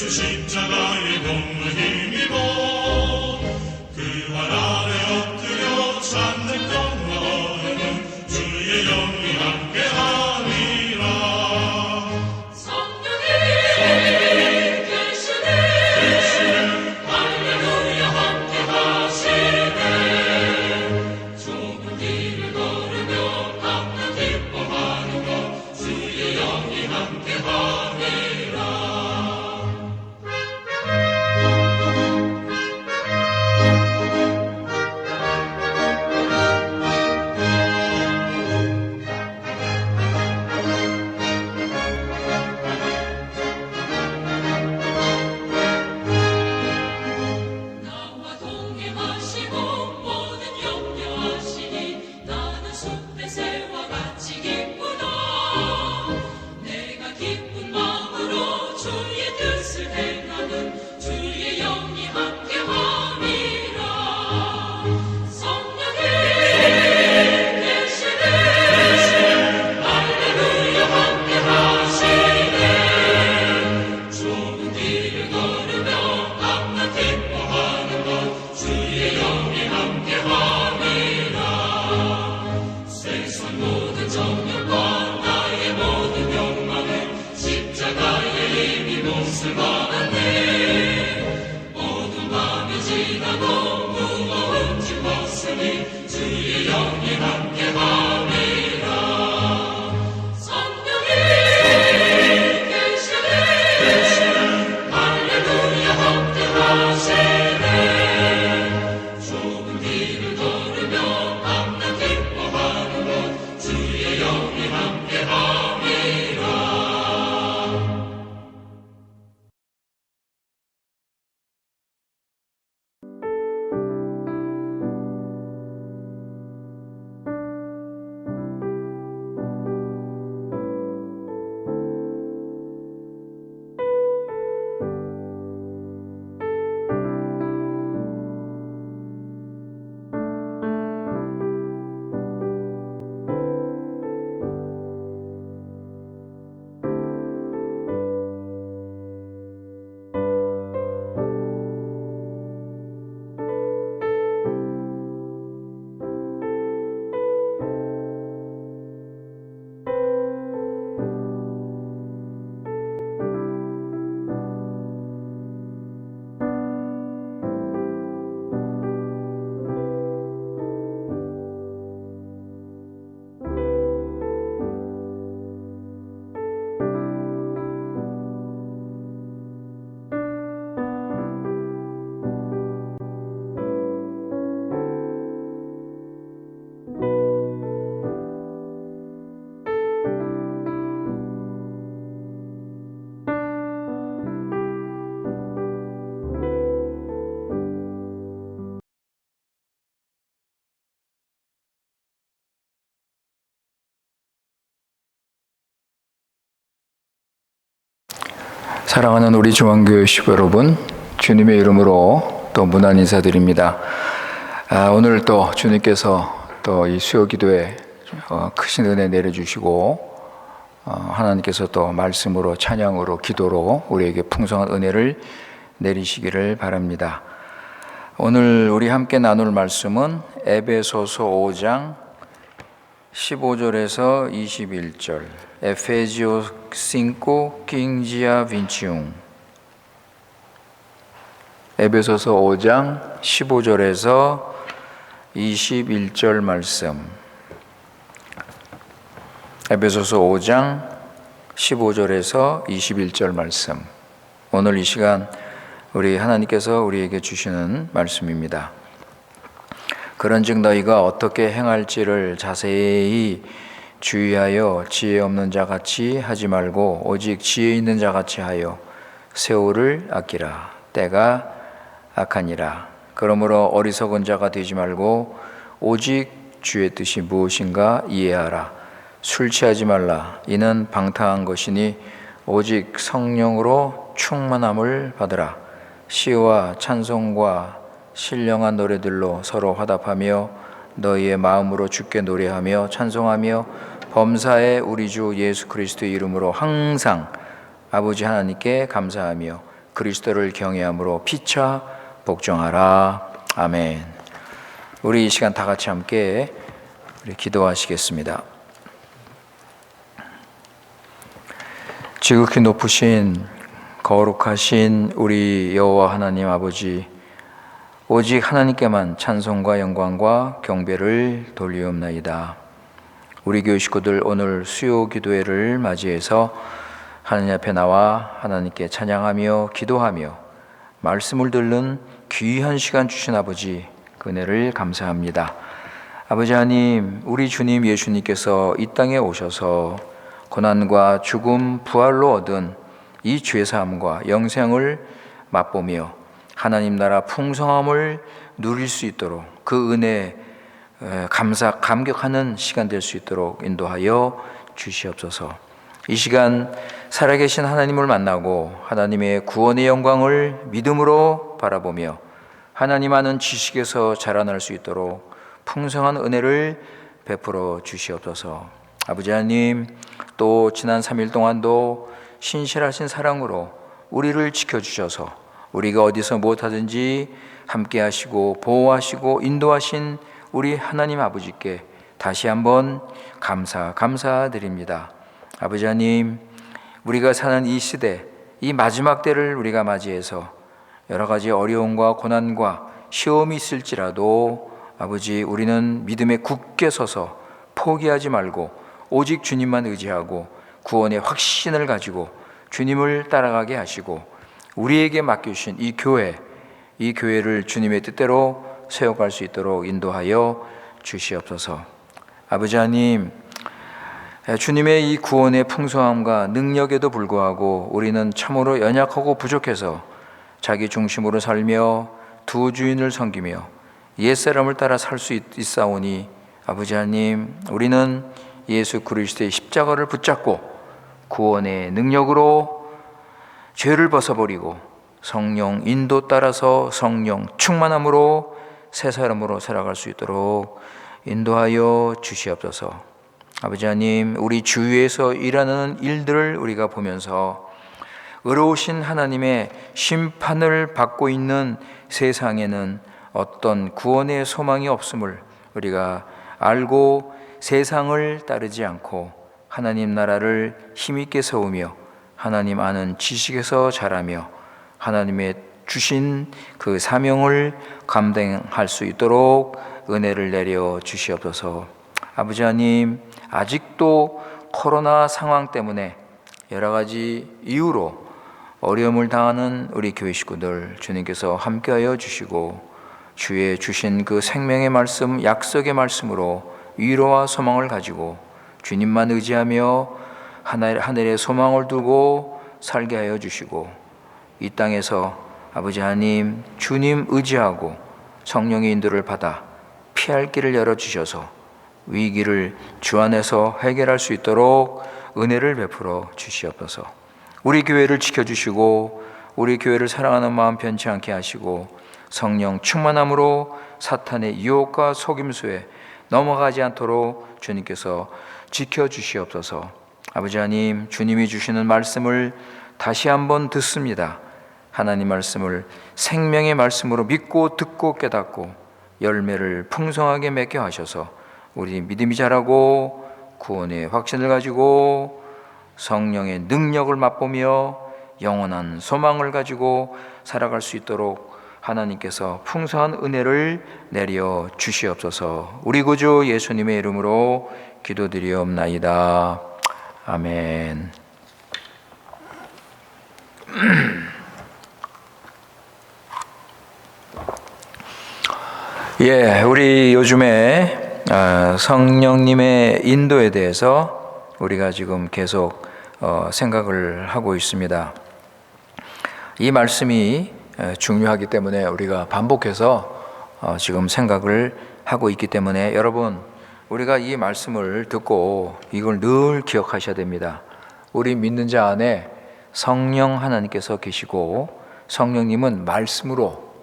예수 십자가의 공로 힘입어 그 활 아래 엎드려 찾는 것만은 주의 영이 함께하니라. 성령이 계시네 할렐루야 함께하시네. 좁은 길을 걸으며 감동 기뻐하는 것 주의 영이 함께하니라. 나와 동행하시고 모든 염려하시니 나는 숲의 새와 같이 기쁘다. 내가 기쁜 마음으로 주의 뜻을 행하는 주의 영이 함께함이라. 성령이 계시네 할렐루야 함께하시네. 좁은 길을 걸으며 감난 기뻐하는 것 주의 영이 함께함이라. 세상 모든 정욕과 나의 모든 욕망은 십자가의 힘이 몫을 받았네. 모든 밤이 지나고 무거운 짐 벗으니 주의 영이 함께함이라. 성령이 계시네 할렐루야 함께하시네. 좁은 길을 걸으며 감난 기뻐하는 것 주의 영이 함께함이라. 사랑하는 우리 중앙교회 시부 여러분, 주님의 이름으로 또 문안 인사드립니다. 오늘 또 주님께서 또 이 수요 기도에 크신 은혜 내려주시고 하나님께서 또 말씀으로 찬양으로 기도로 우리에게 풍성한 은혜를 내리시기를 바랍니다. 오늘 우리 함께 나눌 말씀은 에베소서 5장 15절에서 21절 Efésios 5, 15 a 21. 에베소서 5장 15절에서 21절 말씀. 에베소서 5장 15절에서 21절 말씀. 오늘 이 시간 우리 하나님께서 우리에게 주시는 말씀입니다. 그런즉 너희가 어떻게 행할지를 자세히 주의하여 지혜 없는 자같이 하지 말고 오직 지혜 있는 자같이 하여 세월을 아끼라. 때가 악하니라. 그러므로 어리석은 자가 되지 말고 오직 주의 뜻이 무엇인가 이해하라. 술 취하지 말라. 이는 방탕한 것이니 오직 성령으로 충만함을 받으라. 시와 찬송과 신령한 노래들로 서로 화답하며 너희의 마음으로 주께 노래하며 찬송하며 범사의 우리 주 예수 그리스도의 이름으로 항상 아버지 하나님께 감사하며 그리스도를 경외함으로 피차 복종하라. 아멘. 우리 이 시간 다 같이 함께 우리 기도하시겠습니다. 지극히 높으신 거룩하신 우리 여호와 하나님 아버지, 오직 하나님께만 찬송과 영광과 경배를 돌리옵나이다. 우리 교회 식구들 오늘 수요 기도회를 맞이해서 하나님 앞에 나와 하나님께 찬양하며 기도하며 말씀을 듣는 귀한 시간 주신 아버지, 그 은혜를 감사합니다. 아버지 하나님, 우리 주님 예수님께서 이 땅에 오셔서 고난과 죽음, 부활로 얻은 이 죄사함과 영생을 맛보며 하나님 나라 풍성함을 누릴 수 있도록 그 은혜 감격하는 시간 될 수 있도록 인도하여 주시옵소서. 이 시간 살아계신 하나님을 만나고 하나님의 구원의 영광을 믿음으로 바라보며 하나님 아는 지식에서 자라날 수 있도록 풍성한 은혜를 베풀어 주시옵소서. 아버지 하나님, 또 지난 3일 동안도 신실하신 사랑으로 우리를 지켜주셔서 우리가 어디서 무엇하든지 함께 하시고 보호하시고 인도하신 우리 하나님 아버지께 다시 한번 감사드립니다. 아버지 하나님, 우리가 사는 이 시대, 이 마지막 때를 우리가 맞이해서 여러 가지 어려움과 고난과 시험이 있을지라도 아버지, 우리는 믿음에 굳게 서서 포기하지 말고 오직 주님만 의지하고 구원의 확신을 가지고 주님을 따라가게 하시고 우리에게 맡겨주신 이 교회를 주님의 뜻대로 세워갈 수 있도록 인도하여 주시옵소서. 아버지 하나님, 주님의 이 구원의 풍성함과 능력에도 불구하고 우리는 참으로 연약하고 부족해서 자기 중심으로 살며 두 주인을 섬기며 옛사람을 따라 살 수 있사오니 아버지 하나님, 우리는 예수 그리스도의 십자가를 붙잡고 구원의 능력으로 죄를 벗어버리고 성령 인도 따라서 성령 충만함으로 새 사람으로 살아갈 수 있도록 인도하여 주시옵소서. 아버지 하나님, 우리 주위에서 일하는 일들을 우리가 보면서 의로우신 하나님의 심판을 받고 있는 세상에는 어떤 구원의 소망이 없음을 우리가 알고 세상을 따르지 않고 하나님 나라를 힘있게 세우며 하나님 아는 지식에서 자라며 하나님의 주신 그 사명을 감당할 수 있도록 은혜를 내려 주시옵소서. 아버지 하나님, 아직도 코로나 상황 때문에 여러 가지 이유로 어려움을 당하는 우리 교회 식구들 주님께서 함께하여 주시고 주의 주신 그 생명의 말씀, 약속의 말씀으로 위로와 소망을 가지고 주님만 의지하며 하늘의 소망을 두고 살게 하여 주시고 이 땅에서 아버지 하나님, 주님 의지하고 성령의 인도를 받아 피할 길을 열어주셔서 위기를 주 안에서 해결할 수 있도록 은혜를 베풀어 주시옵소서. 우리 교회를 지켜주시고 우리 교회를 사랑하는 마음 변치 않게 하시고 성령 충만함으로 사탄의 유혹과 속임수에 넘어가지 않도록 주님께서 지켜주시옵소서. 아버지 하나님, 주님이 주시는 말씀을 다시 한번 듣습니다. 하나님 말씀을 생명의 말씀으로 믿고 듣고 깨닫고 열매를 풍성하게 맺게 하셔서 우리 믿음이 자라고 구원의 확신을 가지고 성령의 능력을 맛보며 영원한 소망을 가지고 살아갈 수 있도록 하나님께서 풍성한 은혜를 내려 주시옵소서. 우리 구주 예수님의 이름으로 기도드리옵나이다. 아멘. 우리 요즘에 성령님의 인도에 대해서 우리가 지금 계속 생각을 하고 있습니다. 이 말씀이 중요하기 때문에 우리가 반복해서 지금 생각을 하고 있기 때문에 여러분, 우리가 이 말씀을 듣고 이걸 늘 기억하셔야 됩니다. 우리 믿는 자 안에 성령 하나님께서 계시고 성령님은 말씀으로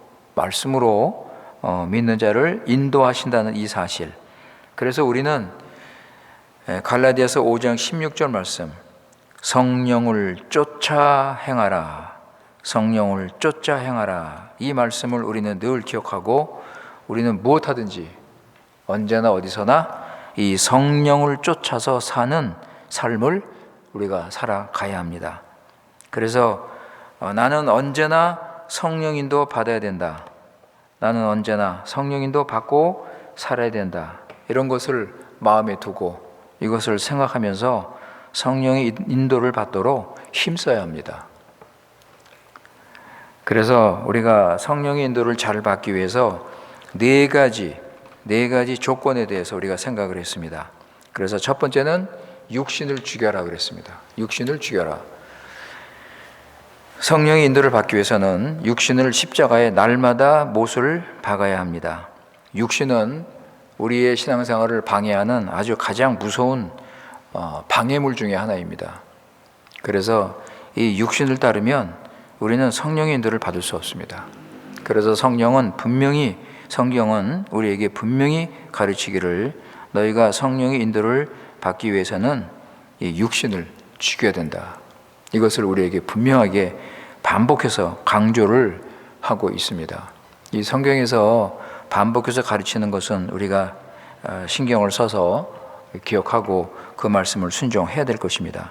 믿는 자를 인도하신다는 이 사실. 그래서 우리는 갈라디아서 5장 16절 말씀, 성령을 쫓아 행하라. 성령을 쫓아 행하라. 이 말씀을 우리는 늘 기억하고 우리는 무엇하든지 언제나 어디서나 이 성령을 쫓아서 사는 삶을 우리가 살아가야 합니다. 그래서 나는 언제나 성령 인도 받아야 된다. 나는 언제나 성령 인도 받고 살아야 된다. 이런 것을 마음에 두고 이것을 생각하면서 성령의 인도를 받도록 힘써야 합니다. 그래서 우리가 성령의 인도를 잘 받기 위해서 네 가지 조건에 대해서 우리가 생각을 했습니다. 그래서 첫 번째는 육신을 죽여라 그랬습니다. 육신을 죽여라. 성령의 인도를 받기 위해서는 육신을 십자가에 날마다 못을 박아야 합니다. 육신은 우리의 신앙생활을 방해하는 아주 가장 무서운 방해물 중에 하나입니다. 그래서 이 육신을 따르면 우리는 성령의 인도를 받을 수 없습니다. 그래서 성경은 우리에게 분명히 가르치기를 너희가 성령의 인도를 받기 위해서는 이 육신을 죽여야 된다. 이것을 우리에게 분명하게 반복해서 강조를 하고 있습니다. 이 성경에서 반복해서 가르치는 것은 우리가 신경을 써서 기억하고 그 말씀을 순종해야 될 것입니다.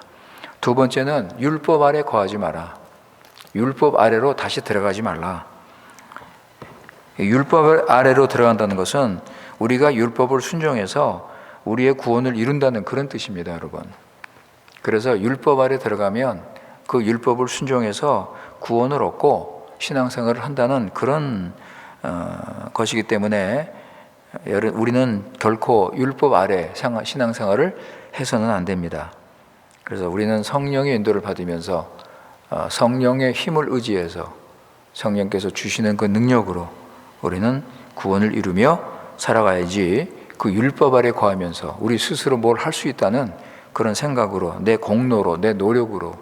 두 번째는 율법 아래 거하지 마라. 율법 아래로 다시 들어가지 말라. 율법 아래로 들어간다는 것은 우리가 율법을 순종해서 우리의 구원을 이룬다는 그런 뜻입니다, 여러분. 그래서 율법 아래 들어가면 그 율법을 순종해서 구원을 얻고 신앙생활을 한다는 그런 것이기 때문에 우리는 결코 율법 아래 신앙생활을 해서는 안 됩니다. 그래서 우리는 성령의 인도를 받으면서 성령의 힘을 의지해서 성령께서 주시는 그 능력으로 우리는 구원을 이루며 살아가야지 그 율법 아래 거하면서 우리 스스로 뭘 할 수 있다는 그런 생각으로 내 공로로 내 노력으로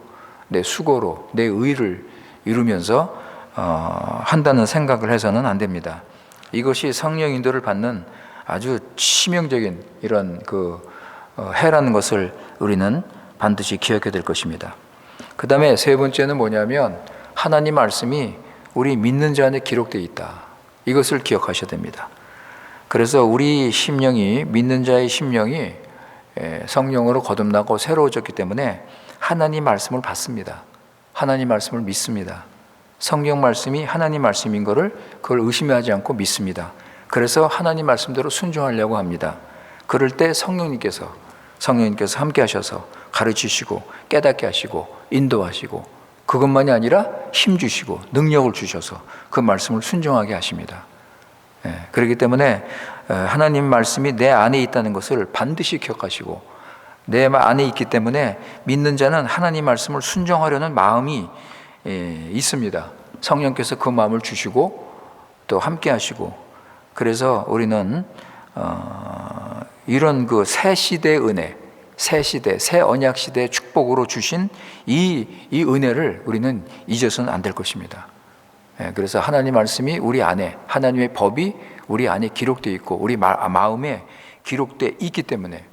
내 수고로 내 의를 이루면서 한다는 생각을 해서는 안 됩니다. 이것이 성령 인도를 받는 아주 치명적인 이런 해라는 것을 우리는 반드시 기억해야 될 것입니다. 그 다음에 세 번째는 뭐냐면 하나님 말씀이 우리 믿는 자 안에 기록되어 있다. 이것을 기억하셔야 됩니다. 그래서 우리 심령이 믿는 자의 심령이 성령으로 거듭나고 새로워졌기 때문에 하나님 말씀을 받습니다. 하나님 말씀을 믿습니다. 성경 말씀이 하나님 말씀인 것을 그걸 의심하지 않고 믿습니다. 그래서 하나님 말씀대로 순종하려고 합니다. 그럴 때 성령님께서 함께 하셔서 가르치시고 깨닫게 하시고 인도하시고 그것만이 아니라 힘 주시고 능력을 주셔서 그 말씀을 순종하게 하십니다. 그렇기 때문에 하나님 말씀이 내 안에 있다는 것을 반드시 기억하시고 내 안에 있기 때문에 믿는 자는 하나님 말씀을 순종하려는 마음이 있습니다. 성령께서 그 마음을 주시고 또 함께 하시고 그래서 우리는 이런 그 새 시대의 은혜, 새 언약 시대의 축복으로 주신 이 은혜를 우리는 잊어서는 안 될 것입니다. 그래서 하나님 말씀이 우리 안에, 하나님의 법이 우리 안에 기록되어 있고 우리 마음에 기록되어 있기 때문에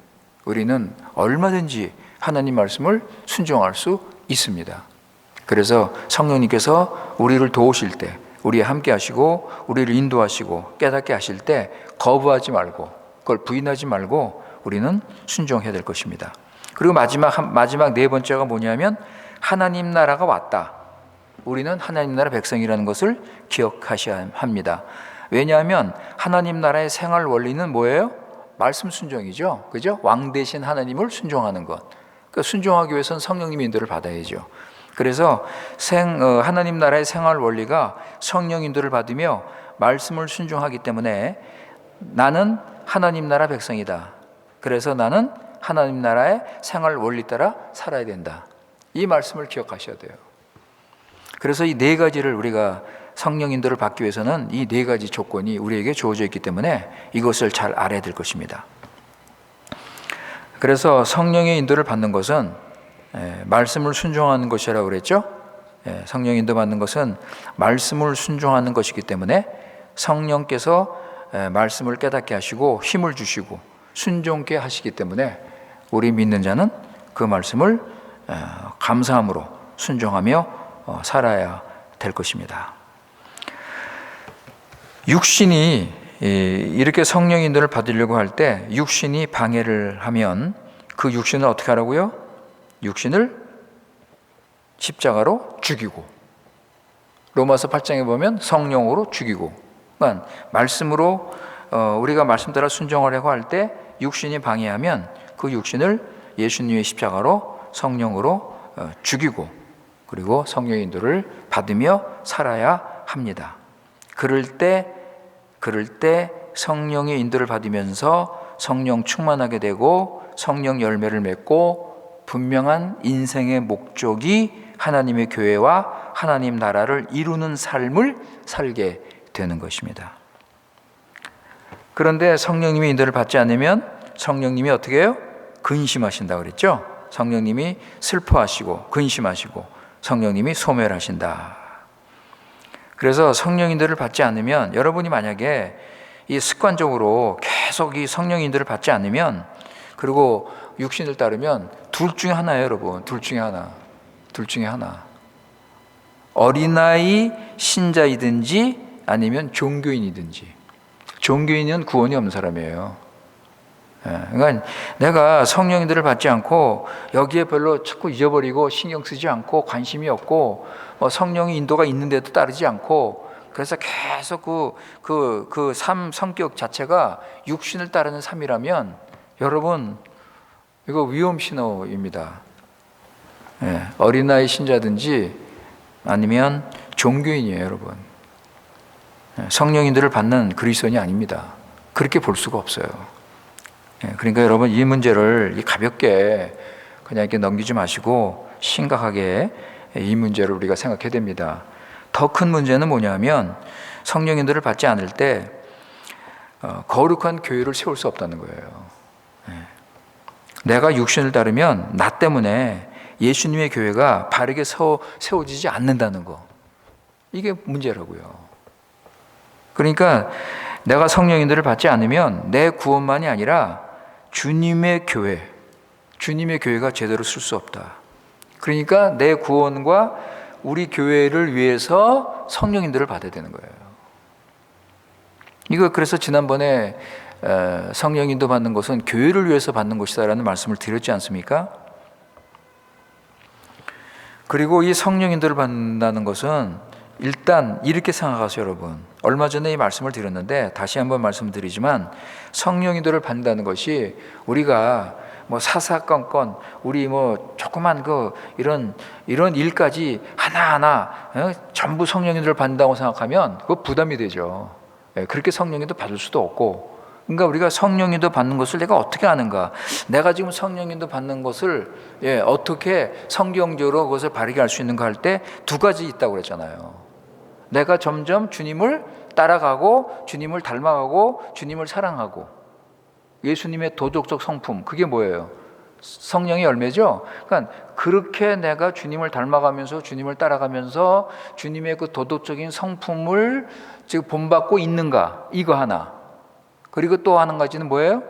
우리는 얼마든지 하나님 말씀을 순종할 수 있습니다. 그래서 성령님께서 우리를 도우실 때, 우리와 함께 하시고 우리를 인도하시고 깨닫게 하실 때 거부하지 말고 그걸 부인하지 말고 우리는 순종해야 될 것입니다. 그리고 마지막 네 번째가 뭐냐면 하나님 나라가 왔다. 우리는 하나님 나라 백성이라는 것을 기억하셔야 합니다. 왜냐하면 하나님 나라의 생활 원리는 뭐예요? 말씀 순종이죠. 그죠? 왕 대신 하나님을 순종하는 것. 그러니까 순종하기 위해서는 성령님의 인도를 받아야죠. 그래서 하나님 나라의 생활 원리가 성령 인도를 받으며 말씀을 순종하기 때문에 나는 하나님 나라 백성이다. 그래서 나는 하나님 나라의 생활 원리 따라 살아야 된다. 이 말씀을 기억하셔야 돼요. 그래서 이 네 가지를 우리가 성령 인도를 받기 위해서는 이 네 가지 조건이 우리에게 주어져 있기 때문에 이것을 잘 알아야 될 것입니다. 그래서 성령의 인도를 받는 것은 말씀을 순종하는 것이라고 그랬죠. 성령 인도 받는 것은 말씀을 순종하는 것이기 때문에 성령께서 말씀을 깨닫게 하시고 힘을 주시고 순종케 하시기 때문에 우리 믿는 자는 그 말씀을 감사함으로 순종하며 살아야 될 것입니다. 육신이 이렇게 성령 인도를 받으려고 할 때 육신이 방해를 하면 그 육신을 어떻게 하라고요? 육신을 십자가로 죽이고, 로마서 8장에 보면 성령으로 죽이고, 그러니까 말씀으로 우리가 말씀 따라 순종하려고 할 때 육신이 방해하면 그 육신을 예수님의 십자가로 성령으로 죽이고, 그리고 성령 인도를 받으며 살아야 합니다. 그럴 때 성령의 인도를 받으면서 성령 충만하게 되고 성령 열매를 맺고 분명한 인생의 목적이 하나님의 교회와 하나님 나라를 이루는 삶을 살게 되는 것입니다. 그런데 성령님의 인도를 받지 않으면 성령님이 어떻게 해요? 근심하신다고 그랬죠? 성령님이 슬퍼하시고 근심하시고 성령님이 소멸하신다. 그래서 성령 인도를 받지 않으면, 여러분이 만약에 이 습관적으로 계속 이 성령 인도를 받지 않으면, 그리고 육신을 따르면 둘 중에 하나예요, 여러분. 둘 중에 하나. 어린아이 신자이든지 아니면 종교인이든지. 종교인은 구원이 없는 사람이에요. 그러니까 내가 성령 인도를 받지 않고 여기에 별로 자꾸 잊어버리고 신경 쓰지 않고 관심이 없고 성령의 인도가 있는데도 따르지 않고, 그래서 계속 그 삶 성격 자체가 육신을 따르는 삶이라면 여러분 이거 위험 신호입니다. 어린아이 신자든지 아니면 종교인이에요, 여러분. 성령 인도를 받는 그리스도인이 아닙니다. 그렇게 볼 수가 없어요. 그러니까 여러분 이 문제를 가볍게 그냥 이렇게 넘기지 마시고 심각하게 이 문제를 우리가 생각해야 됩니다. 더 큰 문제는 뭐냐면 성령 인도를 받지 않을 때 거룩한 교회를 세울 수 없다는 거예요. 내가 육신을 따르면 나 때문에 예수님의 교회가 바르게 세워지지 않는다는 거, 이게 문제라고요. 그러니까 내가 성령 인도를 받지 않으면 내 구원만이 아니라 주님의 교회가 제대로 쓸 수 없다. 그러니까 내 구원과 우리 교회를 위해서 성령 인도를 받아야 되는 거예요. 이거 그래서 지난번에 성령 인도 받는 것은 교회를 위해서 받는 것이다라는 말씀을 드렸지 않습니까? 그리고 이 성령 인도를 받는다는 것은 일단 이렇게 생각하세요, 여러분. 얼마 전에 이 말씀을 드렸는데 다시 한번 말씀드리지만, 성령 인도를 받는다는 것이 우리가 사사건건 우리 조그만 이런 일까지 하나하나 전부 성령 인도를 받는다고 생각하면 그거 부담이 되죠. 그렇게 성령 인도 받을 수도 없고. 그러니까 우리가 성령 인도 받는 것을 내가 어떻게 아는가? 내가 지금 성령 인도 받는 것을 어떻게 성경적으로 그것을 바르게 할 수 있는가 할 때 두 가지 있다고 그랬잖아요. 내가 점점 주님을 따라가고 주님을 닮아가고 주님을 사랑하고, 예수님의 도덕적 성품, 그게 뭐예요? 성령의 열매죠. 그러니까 그렇게 내가 주님을 닮아가면서 주님을 따라가면서 주님의 그 도덕적인 성품을 지금 본받고 있는가, 이거 하나. 그리고 또 한 가지는 뭐예요?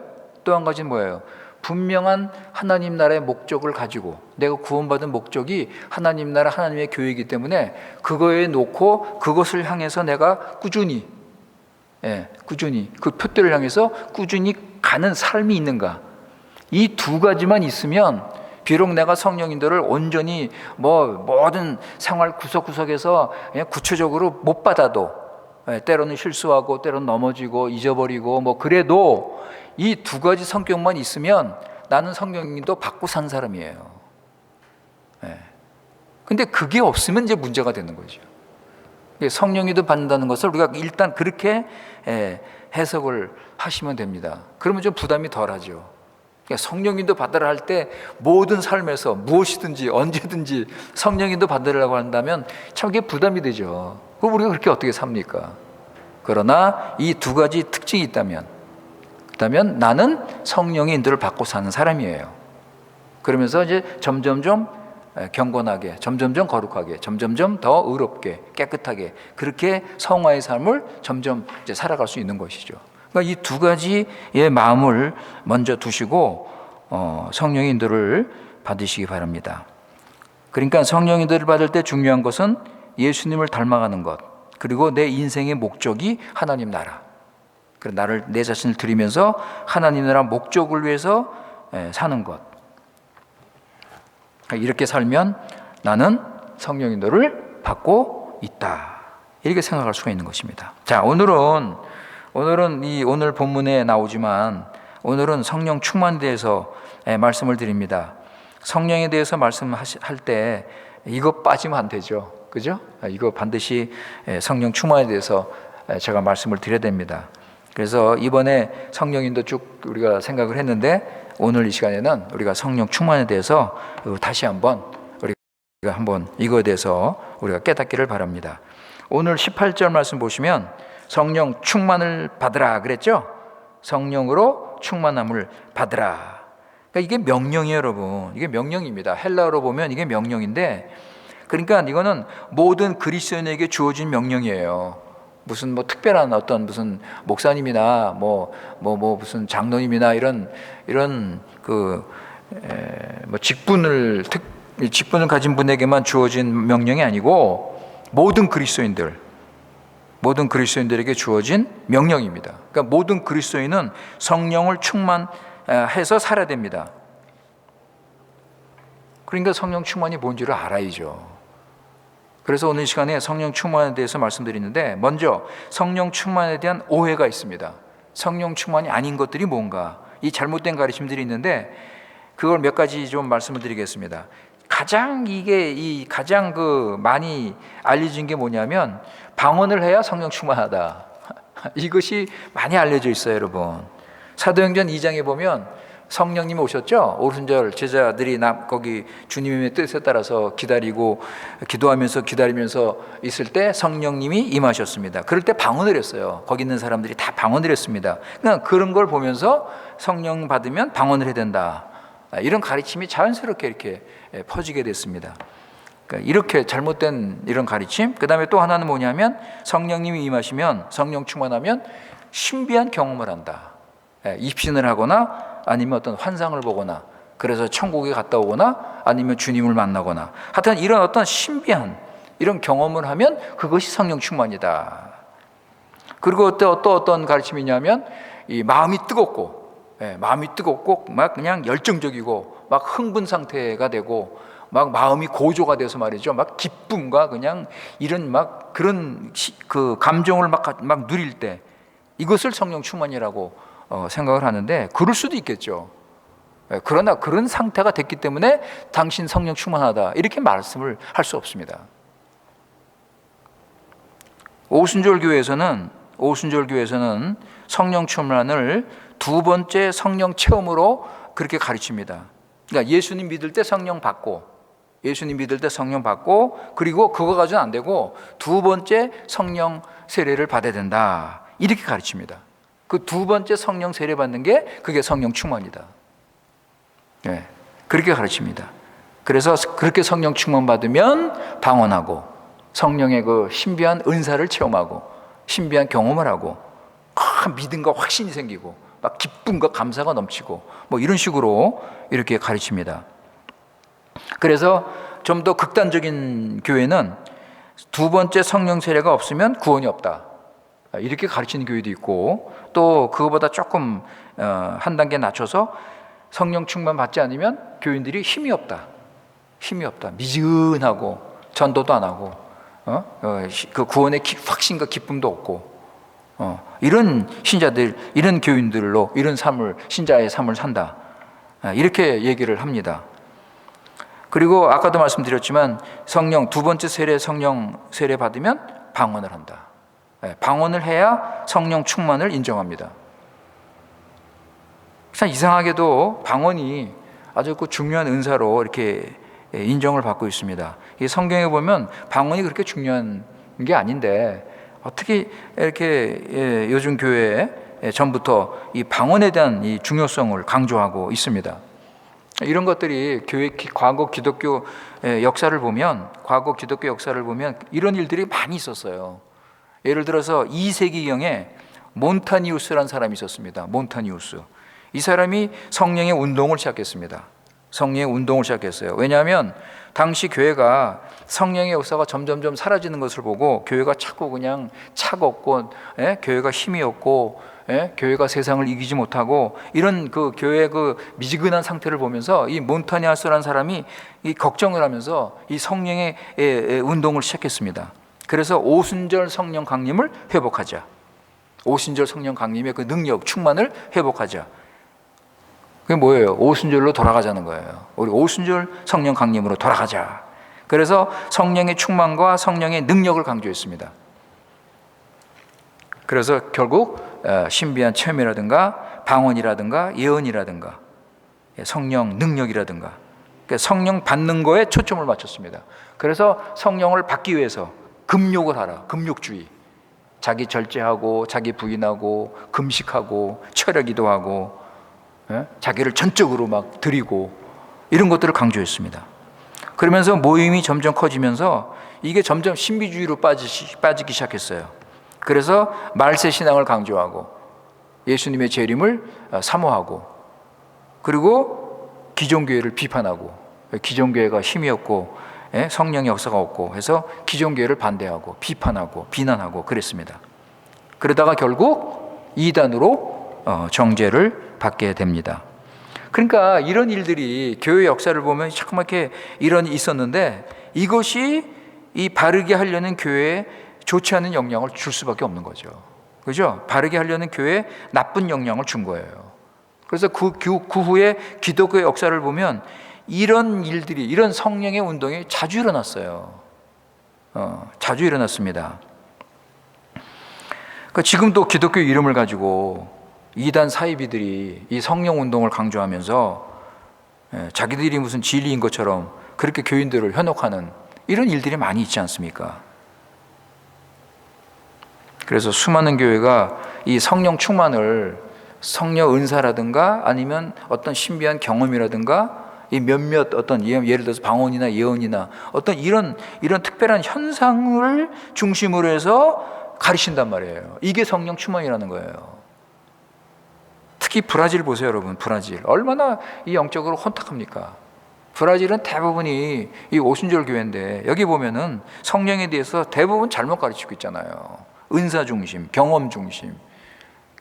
분명한 하나님 나라의 목적을 가지고, 내가 구원받은 목적이 하나님 나라, 하나님의 교회이기 때문에 그거에 놓고 그것을 향해서 내가 꾸준히 그 표대를 향해서 꾸준히 가는 삶이 있는가. 이 두 가지만 있으면 비록 내가 성령 인도를 온전히 모든 생활 구석구석에서 그냥 구체적으로 못 받아도, 때로는 실수하고 때로는 넘어지고 잊어버리고 그래도 이 두 가지 성격만 있으면 나는 성령 인도 받고 산 사람이에요. 근데 그게 없으면 이제 문제가 되는 거죠. 성령 인도 받는다는 것을 우리가 일단 그렇게 해석을 하시면 됩니다. 그러면 좀 부담이 덜하죠. 성령 인도 받으라 할 때 모든 삶에서 무엇이든지 언제든지 성령 인도 받으라고 한다면 참 이게 부담이 되죠. 그럼 우리가 그렇게 어떻게 삽니까? 그러나 이 두 가지 특징이 있다면 나는 성령의 인도를 받고 사는 사람이에요. 그러면서 이제 점점점 경건하게, 점점점 거룩하게, 점점점 더 의롭게, 깨끗하게, 그렇게 성화의 삶을 점점 이제 살아갈 수 있는 것이죠. 그러니까 이 두 가지의 마음을 먼저 두시고 성령의 인도를 받으시기 바랍니다. 그러니까 성령 인도를 받을 때 중요한 것은 예수님을 닮아가는 것, 그리고 내 인생의 목적이 하나님 나라. 나를 내 자신을 드리면서 하나님 나라 목적을 위해서 사는 것. 이렇게 살면 나는 성령의 인도를 받고 있다. 이렇게 생각할 수가 있는 것입니다. 자, 오늘은 오늘 본문에 나오지만 오늘은 성령 충만에 대해서 말씀을 드립니다. 성령에 대해서 말씀할 때 이거 빠지면 안 되죠. 그죠? 이거 반드시 성령 충만에 대해서 제가 말씀을 드려야 됩니다. 그래서 이번에 성령인도 쭉 우리가 생각을 했는데 오늘 이 시간에는 우리가 성령 충만에 대해서 다시 한번 우리가 한번 이거에 대해서 우리가 깨닫기를 바랍니다. 오늘 18절 말씀 보시면 성령 충만을 받으라 그랬죠? 성령으로 충만함을 받으라. 그러니까 이게 명령이에요, 여러분. 이게 명령입니다. 헬라어로 보면 이게 명령인데, 그러니까 이거는 모든 그리스도인에게 주어진 명령이에요. 무슨 뭐 특별한 어떤 무슨 목사님이나 무슨 장로님이나 이런 뭐 직분을 가진 분에게만 주어진 명령이 아니고 모든 그리스도인들에게 주어진 명령입니다. 그러니까 모든 그리스도인은 성령을 충만해서 살아야 됩니다. 그러니까 성령 충만이 뭔지를 알아야죠. 그래서 오늘 시간에 성령 충만에 대해서 말씀드리는데, 먼저 성령 충만에 대한 오해가 있습니다. 성령 충만이 아닌 것들이 뭔가, 이 잘못된 가르침들이 있는데 그걸 몇 가지 좀 말씀을 드리겠습니다. 가장 많이 알려진 게 뭐냐면 방언을 해야 성령 충만하다. 이것이 많이 알려져 있어요, 여러분. 사도행전 2장에 보면 성령님이 오셨죠. 오순절 제자들이 거기 주님의 뜻에 따라서 기도하면서 있을 때 성령님이 임하셨습니다. 그럴 때 방언을 했어요. 거기 있는 사람들이 다 방언을 했습니다. 그러니까 그런 걸 보면서 성령 받으면 방언을 해야 된다. 이런 가르침이 자연스럽게 이렇게 퍼지게 됐습니다. 그러니까 이렇게 잘못된 이런 가르침. 그 다음에 또 하나는 뭐냐면 성령님이 임하시면, 성령 충만하면 신비한 경험을 한다. 입신을 하거나 아니면 어떤 환상을 보거나, 그래서 천국에 갔다 오거나 아니면 주님을 만나거나, 하여튼 이런 어떤 신비한 이런 경험을 하면 그것이 성령 충만이다. 그리고 또 어떤 가르침이냐면 이 마음이 뜨겁고 막 그냥 열정적이고 막 흥분 상태가 되고 막 마음이 고조가 돼서 말이죠. 막 기쁨과 그냥 이런 막 그런 그 감정을 막 누릴 때 이것을 성령 충만이라고 생각을 하는데, 그럴 수도 있겠죠. 그러나 그런 상태가 됐기 때문에 당신 성령 충만하다 이렇게 말씀을 할 수 없습니다. 오순절 교회에서는 성령 충만을 두 번째 성령 체험으로 그렇게 가르칩니다. 그러니까 예수님 믿을 때 성령 받고, 그리고 그거 가지고는 안 되고 두 번째 성령 세례를 받아야 된다 이렇게 가르칩니다. 그 두 번째 성령 세례 받는 게 그게 성령 충만이다. 그렇게 가르칩니다. 그래서 그렇게 성령 충만 받으면 방언하고 성령의 그 신비한 은사를 체험하고 신비한 경험을 하고 믿음과 확신이 생기고 막 기쁨과 감사가 넘치고 뭐 이런 식으로 이렇게 가르칩니다. 그래서 좀 더 극단적인 교회는 두 번째 성령 세례가 없으면 구원이 없다 이렇게 가르치는 교회도 있고, 또 그거보다 조금 한 단계 낮춰서 성령 충만 받지 않으면 교인들이 힘이 없다, 미지근하고 전도도 안 하고 그 구원의 확신과 기쁨도 없고 이런 신자들, 이런 교인들로 이런 신자의 삶을 산다 이렇게 얘기를 합니다. 그리고 아까도 말씀드렸지만 두 번째 성령 세례 받으면 방언을 한다. 방언을 해야 성령 충만을 인정합니다. 참 이상하게도 방언이 아주 중요한 은사로 이렇게 인정을 받고 있습니다. 이 성경에 보면 방언이 그렇게 중요한 게 아닌데 어떻게 이렇게 요즘 교회에 전부터 이 방언에 대한 이 중요성을 강조하고 있습니다. 이런 것들이 과거 기독교 역사를 보면 이런 일들이 많이 있었어요. 예를 들어서 2세기경에 몬타니우스라는 사람이 있었습니다. 몬타니우스. 이 사람이 성령의 운동을 시작했습니다. 왜냐하면 당시 교회가 성령의 역사가 점점점 사라지는 것을 보고 교회가 자꾸 그냥 차갑고 교회가 힘이 없고 교회가 세상을 이기지 못하고 이런 그 교회의 그 미지근한 상태를 보면서 이 몬타니아스라는 사람이 이 걱정을 하면서 이 성령의 운동을 시작했습니다. 그래서 오순절 성령 강림을 회복하자. 오순절 성령 강림의 그 능력, 충만을 회복하자. 그게 뭐예요? 오순절로 돌아가자는 거예요. 우리 오순절 성령 강림으로 돌아가자. 그래서 성령의 충만과 성령의 능력을 강조했습니다. 그래서 결국 신비한 체험이라든가 방언이라든가 예언이라든가 성령 능력이라든가 성령 받는 거에 초점을 맞췄습니다. 그래서 성령을 받기 위해서 금욕을 하라. 금욕주의. 자기 절제하고 자기 부인하고 금식하고 철야기도 하고 자기를 전적으로 막 드리고 이런 것들을 강조했습니다. 그러면서 모임이 점점 커지면서 이게 점점 신비주의로 빠지기 시작했어요. 그래서 말세 신앙을 강조하고 예수님의 재림을 사모하고 그리고 기존교회를 비판하고 기존교회가 힘이 없고 성령의 역사가 없고 해서 기존교회를 반대하고 비판하고 비난하고 그랬습니다. 그러다가 결국 이단으로 정죄를 받게 됩니다. 그러니까 이런 일들이 교회 역사를 보면 자꾸맣게 이런 있었는데 이것이 이 바르게 하려는 교회에 좋지 않은 영향을 줄 수밖에 없는 거죠. 그죠? 바르게 하려는 교회에 나쁜 영향을 준 거예요. 그래서 그 후에 기독교의 역사를 보면 이런 일들이, 이런 성령의 운동이 자주 일어났어요. 자주 일어났습니다. 그러니까 지금도 기독교 이름을 가지고 이단 사이비들이 이 성령 운동을 강조하면서 자기들이 무슨 진리인 것처럼 그렇게 교인들을 현혹하는 이런 일들이 많이 있지 않습니까? 그래서 수많은 교회가 이 성령 충만을 성령 은사라든가 아니면 어떤 신비한 경험이라든가 이 몇몇 어떤 예를 들어서 방언이나 예언이나 어떤 이런 특별한 현상을 중심으로 해서 가르친단 말이에요. 이게 성령 충만이라는 거예요. 특히 브라질 보세요, 여러분. 브라질 얼마나 이 영적으로 혼탁합니까? 브라질은 대부분이 이 오순절 교회인데 여기 보면은 성령에 대해서 대부분 잘못 가르치고 있잖아요. 은사 중심, 경험 중심,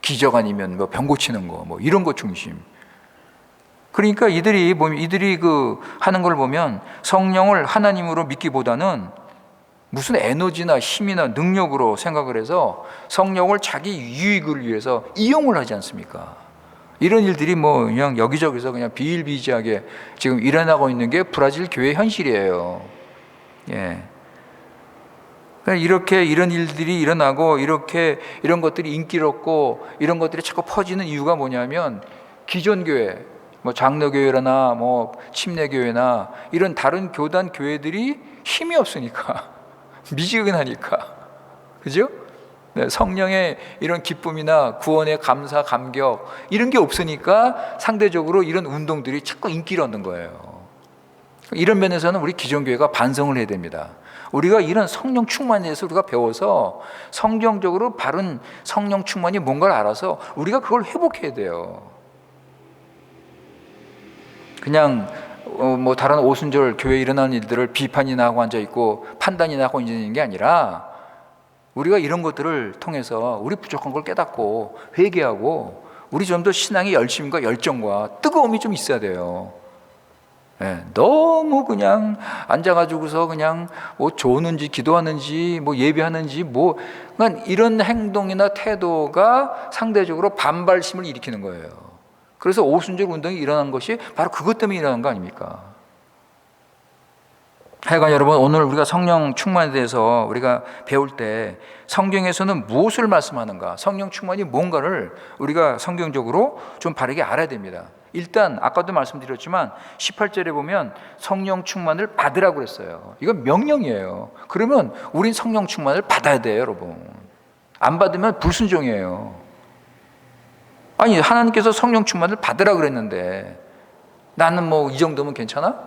기적 아니면 뭐 병 고치는 거, 뭐 이런 것 중심. 그러니까 이들이 그 하는 걸 보면 성령을 하나님으로 믿기보다는 무슨 에너지나 힘이나 능력으로 생각을 해서 성령을 자기 유익을 위해서 이용을 하지 않습니까? 이런 일들이 뭐 그냥 여기저기서 그냥 비일비재하게 지금 일어나고 있는 게 브라질 교회 현실이에요. 예. 이렇게 이런 일들이 일어나고 이런 것들이 인기를 얻고 이런 것들이 자꾸 퍼지는 이유가 뭐냐면 기존 교회, 뭐 장로교회나 뭐 침례교회나 이런 다른 교단 교회들이 힘이 없으니까 미지근하니까, 그죠? 네, 성령의 이런 기쁨이나 구원의 감사, 감격 이런 게 없으니까 상대적으로 이런 운동들이 자꾸 인기를 얻는 거예요. 이런 면에서는 우리 기존 교회가 반성을 해야 됩니다. 우리가 이런 성령 충만에 대해서 우리가 배워서 성경적으로 바른 성령 충만이 뭔가를 알아서 우리가 그걸 회복해야 돼요. 그냥 뭐 다른 오순절 교회에 일어나는 일들을 비판이나 하고 앉아있고 판단이나 하고 있는 게 아니라 우리가 이런 것들을 통해서 우리 부족한 걸 깨닫고 회개하고 우리 좀 더 신앙의 열심과 열정과 뜨거움이 좀 있어야 돼요. 네, 너무 그냥 앉아가지고서 그냥 뭐 조는지 기도하는지 뭐 예배하는지 뭐 그러니까 이런 행동이나 태도가 상대적으로 반발심을 일으키는 거예요. 그래서 오순절 운동이 일어난 것이 바로 그것 때문에 일어난 거 아닙니까? 하여간 여러분, 오늘 우리가 성령 충만에 대해서 우리가 배울 때 성경에서는 무엇을 말씀하는가, 성령 충만이 뭔가를 우리가 성경적으로 좀 바르게 알아야 됩니다. 일단 아까도 말씀드렸지만 18절에 보면 성령 충만을 받으라고 그랬어요. 이건 명령이에요. 그러면 우린 성령 충만을 받아야 돼요, 여러분. 안 받으면 불순종이에요. 아니, 하나님께서 성령 충만을 받으라고 그랬는데 나는 뭐 이 정도면 괜찮아?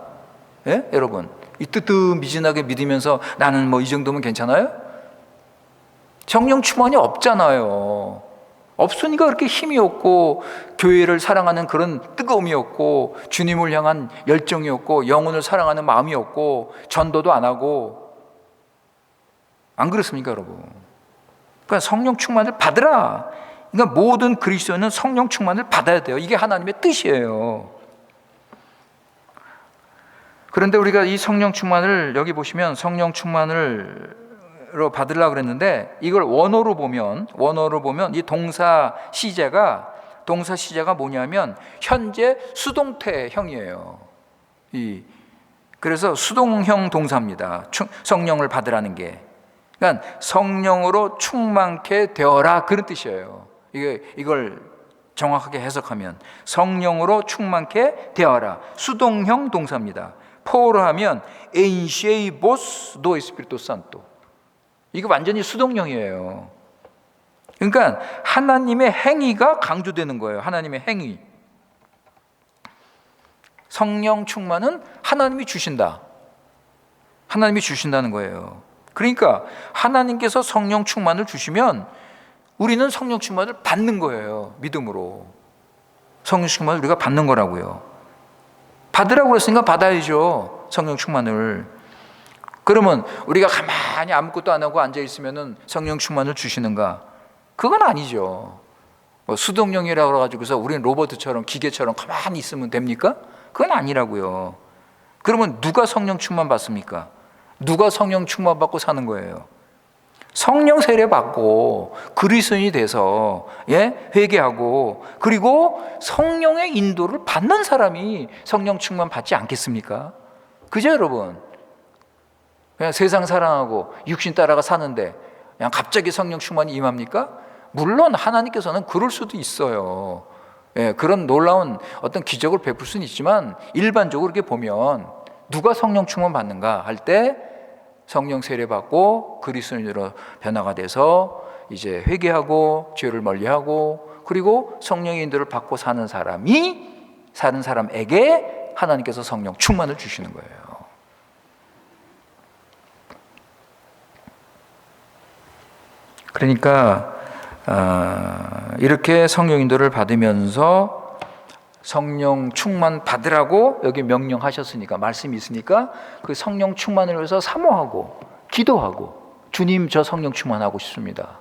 예? 여러분, 이 뜨뜻미진하게 믿으면서 나는 뭐 이 정도면 괜찮아요? 성령 충만이 없잖아요. 없으니까 그렇게 힘이 없고 교회를 사랑하는 그런 뜨거움이 없고 주님을 향한 열정이 없고 영혼을 사랑하는 마음이 없고 전도도 안 하고, 안 그렇습니까 여러분? 그러니까 성령 충만을 받으라. 그러니까 모든 그리스도인은 성령 충만을 받아야 돼요. 이게 하나님의 뜻이에요. 그런데 우리가 이 성령 충만을, 여기 보시면 성령 충만을로 받으려고 그랬는데, 이걸 원어로 보면 이 동사 시제가 뭐냐면 현재 수동태형이에요. 그래서 수동형 동사입니다. 성령을 받으라는 게. 그러니까 성령으로 충만케 되어라, 그런 뜻이에요. 이걸 정확하게 해석하면 성령으로 충만케 되어라, 수동형 동사입니다. 포로 하면 encheivos do Espírito Santo. 이거 완전히 수동형이에요. 그러니까 하나님의 행위가 강조되는 거예요. 하나님의 행위. 성령 충만은 하나님이 주신다. 하나님이 주신다는 거예요. 그러니까 하나님께서 성령 충만을 주시면 우리는 성령 충만을 받는 거예요. 믿음으로. 성령 충만을 우리가 받는 거라고요. 받으라고 그랬으니까 받아야죠. 성령 충만을. 그러면 우리가 가만히 아무것도 안 하고 앉아 있으면 성령 충만을 주시는가? 그건 아니죠. 수동령이라고 그래가지고서 우리는 로봇처럼 기계처럼 가만히 있으면 됩니까? 그건 아니라고요. 그러면 누가 성령 충만 받습니까? 누가 성령 충만 받고 사는 거예요? 성령 세례 받고 그리스도인이 돼서 회개하고 그리고 성령의 인도를 받는 사람이 성령 충만 받지 않겠습니까? 그죠 여러분? 그냥 세상 사랑하고 육신 따라가 사는데 그냥 갑자기 성령 충만이 임합니까? 물론 하나님께서는 그럴 수도 있어요. 그런 놀라운 어떤 기적을 베풀 수는 있지만 일반적으로 이렇게 보면 누가 성령 충만 받는가 할 때 성령 세례 받고 그리스도인으로 변화가 돼서 이제 회개하고 죄를 멀리하고 그리고 성령의 인도를 받고 사는 사람에게 하나님께서 성령 충만을 주시는 거예요. 그러니까 이렇게 성령 인도를 받으면서 성령 충만 받으라고 여기 명령하셨으니까, 말씀이 있으니까 그 성령 충만을 위해서 사모하고 기도하고, 주님 저 성령 충만하고 싶습니다,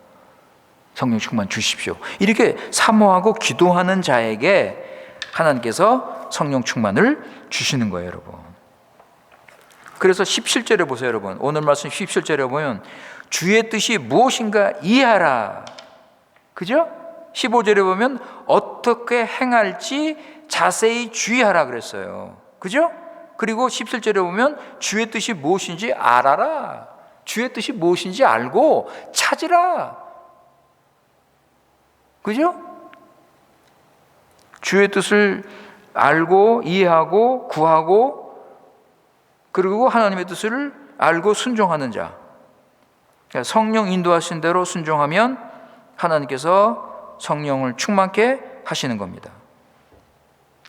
성령 충만 주십시오, 이렇게 사모하고 기도하는 자에게 하나님께서 성령 충만을 주시는 거예요 여러분. 그래서 17절에 보세요 여러분. 오늘 말씀 17절에 보면 주의 뜻이 무엇인가 이해하라, 그죠? 15절에 보면 어떻게 행할지 자세히 주의하라 그랬어요, 그죠? 그리고 17절에 보면 주의 뜻이 무엇인지 알아라, 주의 뜻이 무엇인지 알고 찾으라, 그죠? 주의 뜻을 알고 이해하고 구하고 그리고 하나님의 뜻을 알고 순종하는 자, 성령 인도하신 대로 순종하면 하나님께서 성령을 충만케 하시는 겁니다.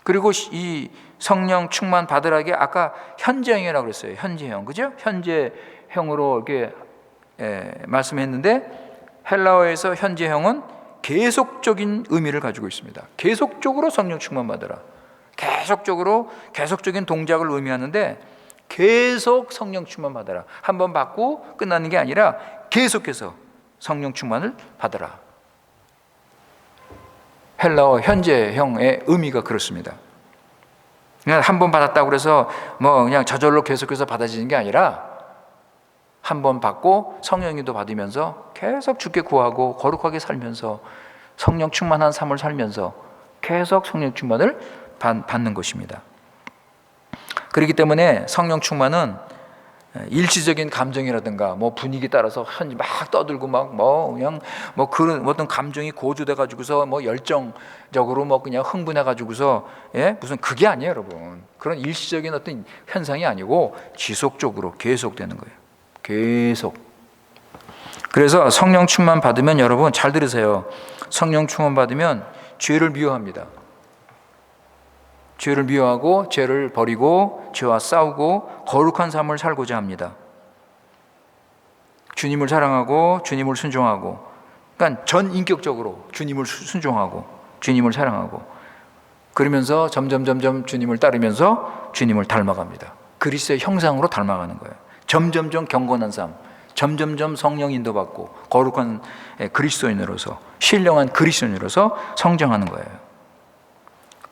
그리고 이 성령 충만 받으라게 아까 현재형이라고 그랬어요. 현재형, 그죠? 현재형으로 이렇게 말씀했는데 헬라어에서 현재형은 계속적인 의미를 가지고 있습니다. 계속적으로 성령 충만 받으라. 계속적인 동작을 의미하는데 계속 성령 충만 받아라. 한 번 받고 끝나는 게 아니라 계속해서 성령 충만을 받아라. 헬라어 현재형의 의미가 그렇습니다. 그냥 한 번 받았다고 그래서 그냥 저절로 계속해서 받아지는 게 아니라 한 번 받고 성령님도 받으면서 계속 주께 구하고 거룩하게 살면서 성령 충만한 삶을 살면서 계속 성령 충만을 받는 것입니다. 그렇기 때문에 성령 충만은 일시적인 감정이라든가 분위기 따라서 막 떠들고 그런 어떤 감정이 고조돼 가지고서 열정적으로 그냥 흥분해 가지고서 무슨 그게 아니에요 여러분. 그런 일시적인 어떤 현상이 아니고 지속적으로 계속되는 거예요. 계속. 그래서 성령 충만 받으면 여러분 잘 들으세요. 성령 충만 받으면 죄를 미워합니다. 죄를 미워하고 죄를 버리고 죄와 싸우고 거룩한 삶을 살고자 합니다. 주님을 사랑하고 주님을 순종하고 그러니까 전 인격적으로 주님을 순종하고 주님을 사랑하고 그러면서 점점 주님을 따르면서 주님을 닮아갑니다. 그리스도의 형상으로 닮아가는 거예요. 점점 경건한 삶, 점점 성령 인도받고 거룩한 그리스도인으로서 신령한 그리스도인으로서 성장하는 거예요.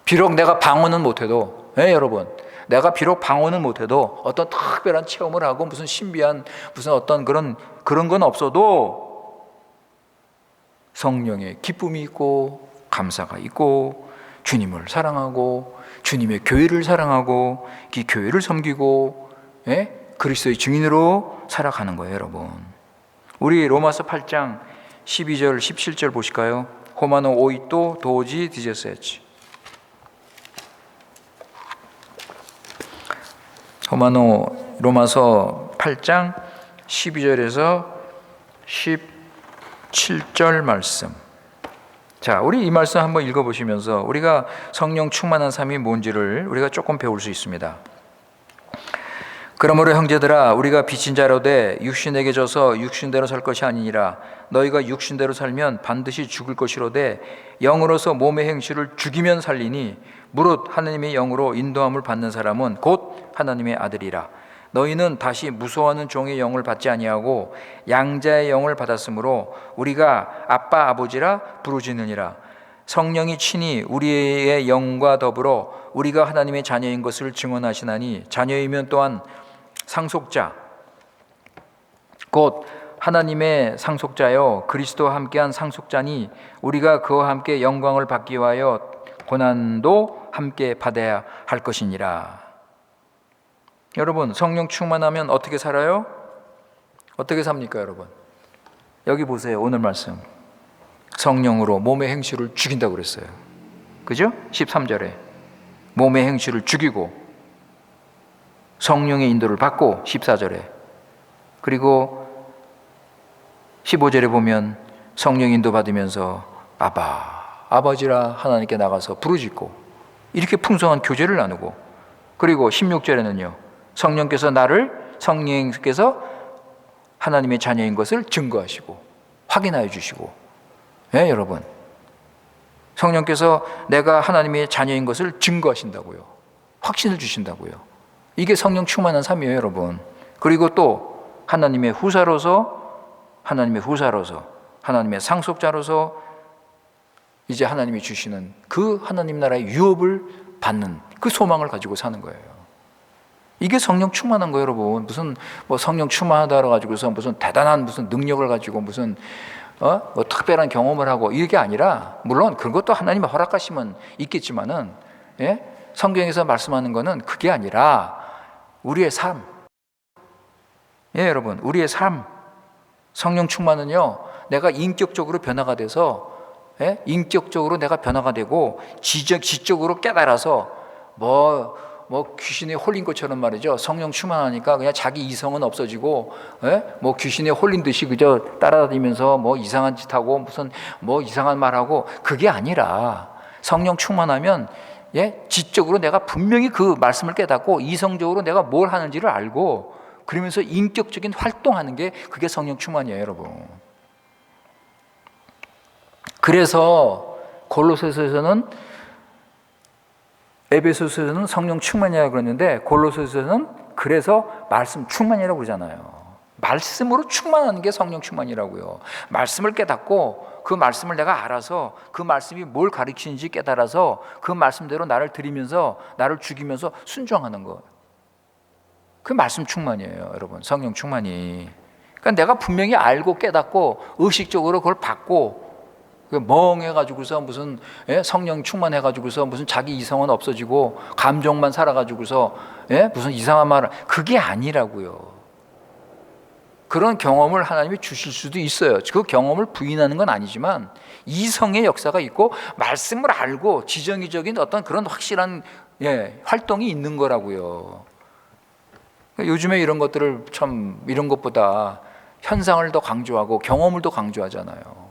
비록 내가 방언은 못해도 여러분 내가 비록 방언은 못해도 어떤 특별한 체험을 하고 무슨 신비한 무슨 어떤 그런 건 없어도 성령의 기쁨이 있고 감사가 있고 주님을 사랑하고 주님의 교회를 사랑하고 이 교회를 섬기고 그리스도의 증인으로 살아가는 거예요, 여러분. 우리 로마서 8장 12절 17절 보실까요? 호마노 오이또 도지 디제세치. 로마서 8장 12절에서 17절 말씀. 자, 우리 이 말씀 한번 읽어보시면서 우리가 성령 충만한 삶이 뭔지를 우리가 조금 배울 수 있습니다. 그러므로 형제들아 우리가 빚진 자로되 육신에게 져서 육신대로 살 것이 아니니라. 너희가 육신대로 살면 반드시 죽을 것이로되 영으로서 몸의 행실을 죽이면 살리니 무릇 하나님의 영으로 인도함을 받는 사람은 곧 하나님의 아들이라. 너희는 다시 무서워하는 종의 영을 받지 아니하고 양자의 영을 받았으므로 우리가 아빠 아버지라 부르짖느니라. 성령이 친히 우리의 영과 더불어 우리가 하나님의 자녀인 것을 증언하시나니 자녀이면 또한 상속자 곧 하나님의 상속자여 그리스도와 함께한 상속자니 우리가 그와 함께 영광을 받기 위하여 고난도 함께 받아야 할 것이니라. 여러분 성령 충만하면 어떻게 살아요? 어떻게 삽니까 여러분? 여기 보세요. 오늘 말씀 성령으로 몸의 행실을 죽인다고 그랬어요. 그죠? 13절에 몸의 행실을 죽이고 성령의 인도를 받고 14절에 그리고 15절에 보면 성령 인도 받으면서 아버지라 하나님께 나가서 부르짖고 이렇게 풍성한 교제를 나누고 그리고 16절에는요 성령께서 하나님의 자녀인 것을 증거하시고 확인하여 주시고 여러분 성령께서 내가 하나님의 자녀인 것을 증거하신다고요. 확신을 주신다고요. 이게 성령 충만한 삶이에요 여러분. 그리고 또 하나님의 후사로서 하나님의 상속자로서 이제 하나님이 주시는 그 하나님 나라의 유업을 받는 그 소망을 가지고 사는 거예요. 이게 성령 충만한 거예요 여러분. 무슨 성령 충만하다 가지고서 무슨 대단한 무슨 능력을 가지고 무슨 특별한 경험을 하고 이게 아니라 물론 그것도 하나님의 허락하시면 있겠지만은 성경에서 말씀하는 거는 그게 아니라 우리의 삶. 여러분 우리의 삶 성령 충만은요 내가 인격적으로 변화가 돼서 인격적으로 내가 변화가 되고 지적으로 깨달아서 귀신에 홀린 것처럼 말이죠. 성령 충만하니까 그냥 자기 이성은 없어지고 귀신에 홀린 듯이 그저 따라다니면서 이상한 짓 하고 무슨 이상한 말하고 그게 아니라 성령 충만하면 지적으로 내가 분명히 그 말씀을 깨닫고 이성적으로 내가 뭘 하는지를 알고 그러면서 인격적인 활동하는 게 그게 성령 충만이에요 여러분. 그래서 골로새서에서는 에베소서에서는 성령 충만이라고 그랬는데 골로새서에서는 그래서 말씀 충만이라고 그러잖아요. 말씀으로 충만하는 게 성령 충만이라고요. 말씀을 깨닫고 그 말씀을 내가 알아서 그 말씀이 뭘 가르치는지 깨달아서 그 말씀대로 나를 들이면서 나를 죽이면서 순종하는 거. 그 말씀 충만이에요 여러분. 성령 충만이. 그러니까 내가 분명히 알고 깨닫고 의식적으로 그걸 받고 멍해가지고서 무슨 성령 충만해가지고서 무슨 자기 이성은 없어지고 감정만 살아가지고서 무슨 이상한 말을 그게 아니라고요. 그런 경험을 하나님이 주실 수도 있어요. 그 경험을 부인하는 건 아니지만 이성의 역사가 있고 말씀을 알고 지정의적인 어떤 그런 확실한 활동이 있는 거라고요. 요즘에 이런 것들을 이런 것보다 현상을 더 강조하고 경험을 더 강조하잖아요.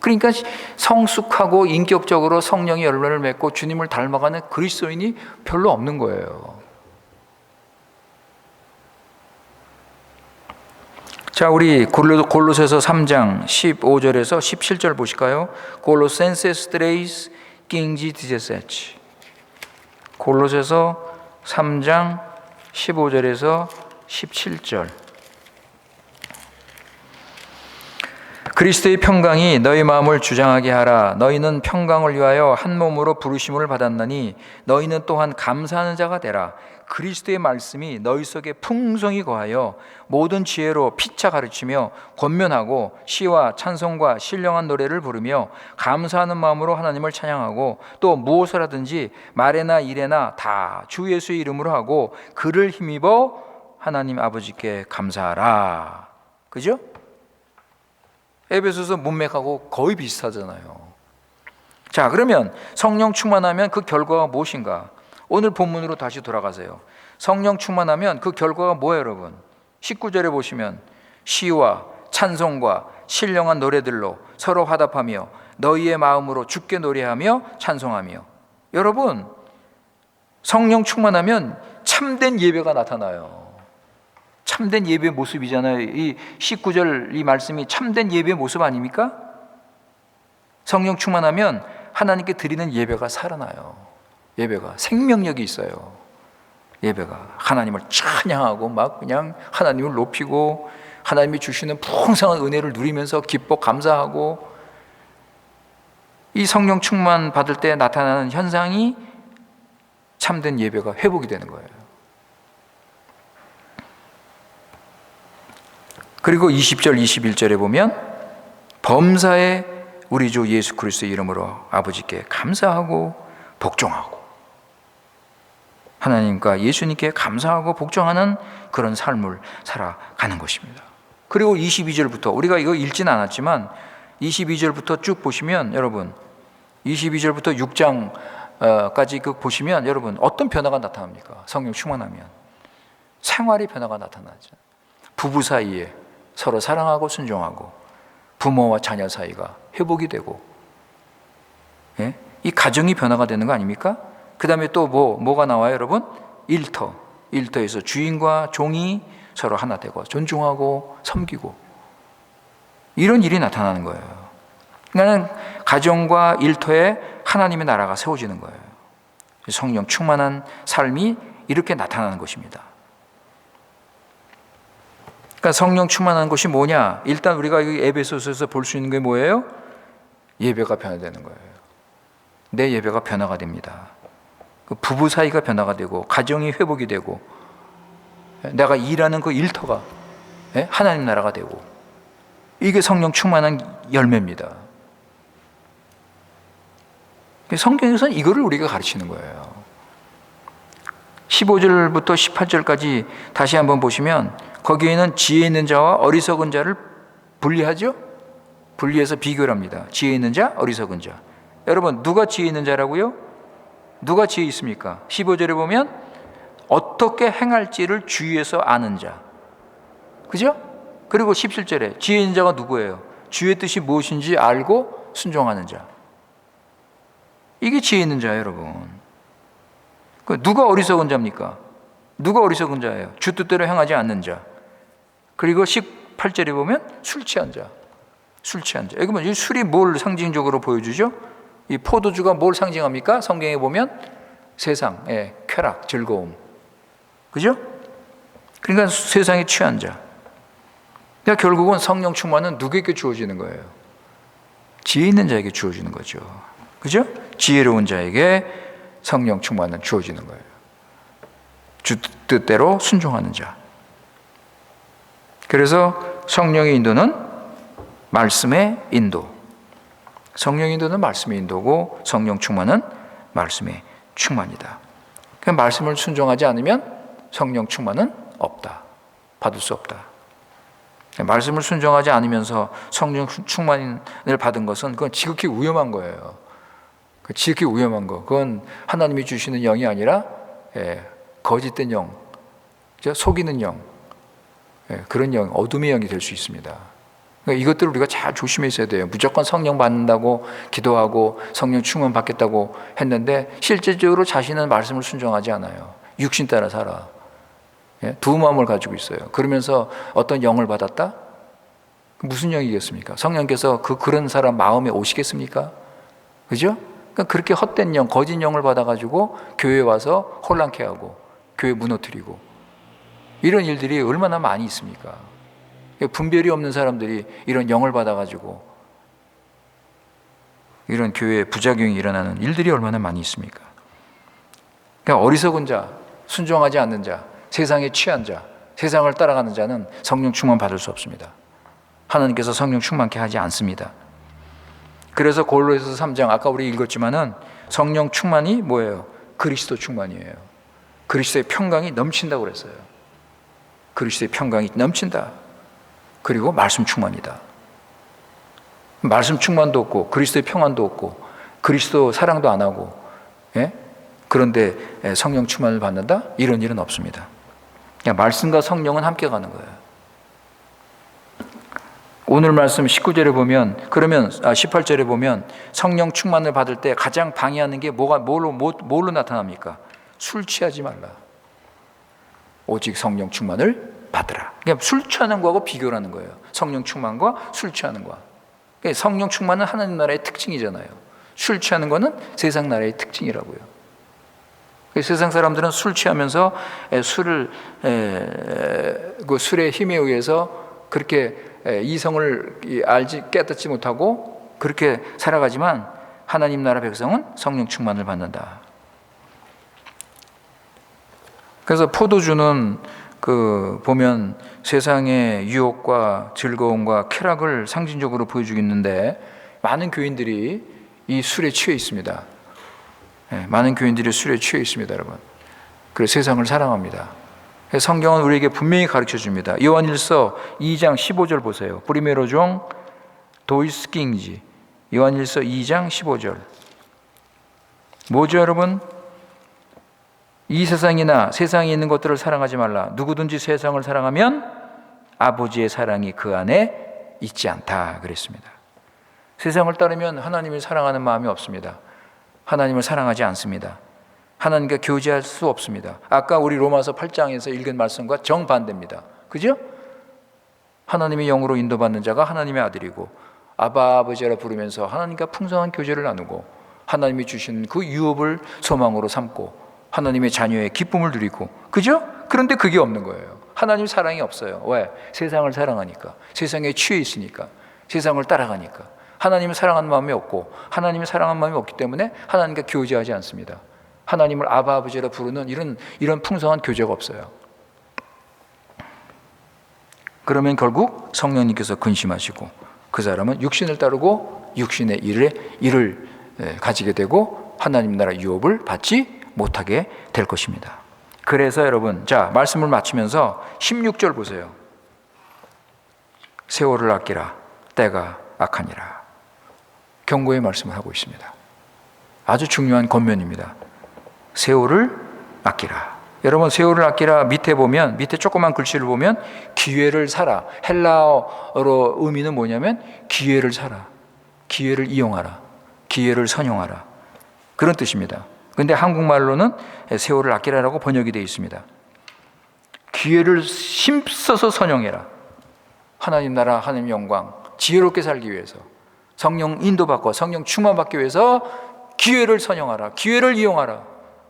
그러니까 성숙하고 인격적으로 성령의 열매를 맺고 주님을 닮아가는 그리스도인이 별로 없는 거예요. 자, 우리 골로새서 3장 15절에서 17절 보실까요? 골로센세스 3 15 17. 골로새서 3장 15절에서 17절. 그리스도의 평강이 너희 마음을 주장하게 하라. 너희는 평강을 위하여 한 몸으로 부르심을 받았나니 너희는 또한 감사하는 자가 되라. 그리스도의 말씀이 너희 속에 풍성히 거하여 모든 지혜로 피차 가르치며 권면하고 시와 찬송과 신령한 노래를 부르며 감사하는 마음으로 하나님을 찬양하고 또 무엇을 하든지 말에나 일에나 다 주 예수의 이름으로 하고 그를 힘입어 하나님 아버지께 감사하라. 그죠? 에베소서 문맥하고 거의 비슷하잖아요. 자, 그러면 성령 충만하면 그 결과가 무엇인가? 오늘 본문으로 다시 돌아가세요. 성령 충만하면 그 결과가 뭐예요, 여러분? 19절에 보시면 시와 찬송과 신령한 노래들로 서로 화답하며 너희의 마음으로 주께 노래하며 찬송하며. 여러분, 성령 충만하면 참된 예배가 나타나요. 참된 예배의 모습이잖아요. 이 19절 이 말씀이 참된 예배의 모습 아닙니까? 성령 충만하면 하나님께 드리는 예배가 살아나요. 예배가 생명력이 있어요. 예배가 하나님을 찬양하고 막 그냥 하나님을 높이고 하나님이 주시는 풍성한 은혜를 누리면서 기뻐 감사하고, 이 성령 충만 받을 때 나타나는 현상이 참된 예배가 회복이 되는 거예요. 그리고 20절 21절에 보면 범사에 우리 주 예수 그리스도의 이름으로 아버지께 감사하고 복종하고, 하나님과 예수님께 감사하고 복종하는 그런 삶을 살아가는 것입니다. 그리고 22절부터, 우리가 이거 읽지는 않았지만 22절부터 쭉 보시면 여러분, 22절부터 6장까지 보시면 여러분 어떤 변화가 나타납니까? 성령 충만하면 생활의 변화가 나타나죠. 부부 사이에 서로 사랑하고 순종하고 부모와 자녀 사이가 회복이 되고, 예? 이 가정이 변화가 되는 거 아닙니까? 그 다음에 또 뭐가 나와요, 여러분? 일터에서 주인과 종이 서로 하나 되고 존중하고 섬기고, 이런 일이 나타나는 거예요. 그러니까 가정과 일터에 하나님의 나라가 세워지는 거예요. 성령 충만한 삶이 이렇게 나타나는 것입니다. 그러니까 성령 충만한 것이 뭐냐? 일단 우리가 에베소서에서 볼 수 있는 게 뭐예요? 예배가 변화되는 거예요. 내 예배가 변화가 됩니다. 부부 사이가 변화가 되고 가정이 회복이 되고 내가 일하는 그 일터가 하나님 나라가 되고, 이게 성령 충만한 열매입니다. 성경에서는 이거를 우리가 가르치는 거예요. 15절부터 18절까지 다시 한번 보시면 거기에는 지혜 있는 자와 어리석은 자를 분리하죠? 분리해서 비교를 합니다. 지혜 있는 자, 어리석은 자. 여러분, 누가 지혜 있는 자라고요? 누가 지혜 있습니까? 15절에 보면 어떻게 행할지를 주위에서 아는 자. 그죠? 그리고 17절에 지혜 있는 자가 누구예요? 주의 뜻이 무엇인지 알고 순종하는 자. 이게 지혜 있는 자예요, 여러분. 누가 어리석은 자입니까? 누가 어리석은 자예요? 주 뜻대로 행하지 않는 자. 그리고 18절에 보면 술 취한 자. 술 취한 자. 여기 보면 이 술이 뭘 상징적으로 보여주죠? 이 포도주가 뭘 상징합니까? 성경에 보면 세상, 쾌락, 즐거움. 그죠? 그러니까 세상에 취한 자. 그러니까 결국은 성령 충만은 누구에게 주어지는 거예요? 지혜 있는 자에게 주어지는 거죠. 그죠? 지혜로운 자에게 성령 충만은 주어지는 거예요. 주 뜻대로 순종하는 자. 그래서 성령의 인도는 말씀의 인도. 성령 인도는 말씀의 인도고 성령 충만은 말씀의 충만이다. 그 말씀을 순종하지 않으면 성령 충만은 없다. 받을 수 없다. 말씀을 순종하지 않으면서 성령 충만을 받은 것은 그건 지극히 위험한 거예요. 지극히 위험한 거. 그건 하나님이 주시는 영이 아니라 거짓된 영, 속이는 영, 그런 영, 어둠의 영이 될 수 있습니다. 그러니까 이것들을 우리가 잘 조심해 있어야 돼요. 무조건 성령 받는다고 기도하고 성령 충만 받겠다고 했는데 실제적으로 자신은 말씀을 순종하지 않아요. 육신 따라 살아. 두 마음을 가지고 있어요. 그러면서 어떤 영을 받았다? 무슨 영이겠습니까? 성령께서 그런 사람 마음에 오시겠습니까? 그죠? 그러니까 그렇게 헛된 영, 거짓 영을 받아가지고 교회에 와서 혼란케 하고 교회 무너뜨리고 이런 일들이 얼마나 많이 있습니까? 분별이 없는 사람들이 이런 영을 받아가지고 이런 교회에 부작용이 일어나는 일들이 얼마나 많이 있습니까? 그러니까 어리석은 자, 순종하지 않는 자, 세상에 취한 자, 세상을 따라가는 자는 성령 충만 받을 수 없습니다. 하나님께서 성령 충만케 하지 않습니다. 그래서 골로새서 3장 아까 우리 읽었지만은 성령 충만이 뭐예요? 그리스도 충만이에요. 그리스도의 평강이 넘친다고 그랬어요. 그리스도의 평강이 넘친다. 그리고 말씀 충만이다. 말씀 충만도 없고 그리스도의 평안도 없고 그리스도 사랑도 안 하고 그런데 성령 충만을 받는다? 이런 일은 없습니다. 그냥 말씀과 성령은 함께 가는 거예요. 오늘 말씀 19절에 보면 그러면 18절에 보면 성령 충만을 받을 때 가장 방해하는 게 뭘로 나타납니까? 술 취하지 말라. 오직 성령 충만을 받으라. 그러니까 술 취하는 거하고 비교를 하는 거예요. 성령 충만과 술 취하는 거. 그러니까 성령 충만은 하나님 나라의 특징이잖아요. 술 취하는 거는 세상 나라의 특징이라고요. 세상 사람들은 술 취하면서 술의 힘에 의해서 그렇게 이성을 깨닫지 못하고 그렇게 살아가지만 하나님 나라 백성은 성령 충만을 받는다. 그래서 포도주는 보면 세상의 유혹과 즐거움과 쾌락을 상징적으로 보여주고 있는데 많은 교인들이 이 술에 취해 있습니다. 많은 교인들이 술에 취해 있습니다, 여러분. 그래서 세상을 사랑합니다. 성경은 우리에게 분명히 가르쳐 줍니다. 요한일서 2장 15절 보세요. 프리메로 종 도이스 킹지. 요한일서 2장 15절. 뭐죠, 여러분? 이 세상이나 세상에 있는 것들을 사랑하지 말라. 누구든지 세상을 사랑하면 아버지의 사랑이 그 안에 있지 않다 그랬습니다. 세상을 따르면 하나님을 사랑하는 마음이 없습니다. 하나님을 사랑하지 않습니다. 하나님과 교제할 수 없습니다. 아까 우리 로마서 8장에서 읽은 말씀과 정반대입니다. 그죠? 하나님의 영으로 인도받는 자가 하나님의 아들이고 아바 아버지라 부르면서 하나님과 풍성한 교제를 나누고 하나님이 주신 그 유업을 소망으로 삼고 하나님의 자녀의 기쁨을 누리고, 그죠? 그런데 그게 없는 거예요. 하나님 사랑이 없어요. 왜? 세상을 사랑하니까, 세상에 취해 있으니까, 세상을 따라가니까. 하나님을 사랑하는 마음이 없고 하나님을 사랑하는 마음이 없기 때문에 하나님과 교제하지 않습니다. 하나님을 아바 아버지라 부르는 이런 풍성한 교제가 없어요. 그러면 결국 성령님께서 근심하시고 그 사람은 육신을 따르고 육신의 일을 가지게 되고 하나님 나라 유업을 받지 못하게 될 것입니다. 그래서 여러분, 자, 말씀을 마치면서 16절 보세요. 세월을 아끼라, 때가 악하니라. 경고의 말씀을 하고 있습니다. 아주 중요한 권면입니다. 세월을 아끼라. 여러분, 세월을 아끼라 밑에 보면, 밑에 조그만 글씨를 보면 기회를 사라. 헬라어로 의미는 뭐냐면 기회를 사라, 기회를 이용하라, 기회를 선용하라, 그런 뜻입니다. 그런데 한국말로는 세월을 아끼라라고 번역이 되어 있습니다. 기회를 힘써서 선용해라. 하나님 나라, 하나님 영광, 지혜롭게 살기 위해서, 성령 인도받고 성령 충만받기 위해서 기회를 선용하라, 기회를 이용하라.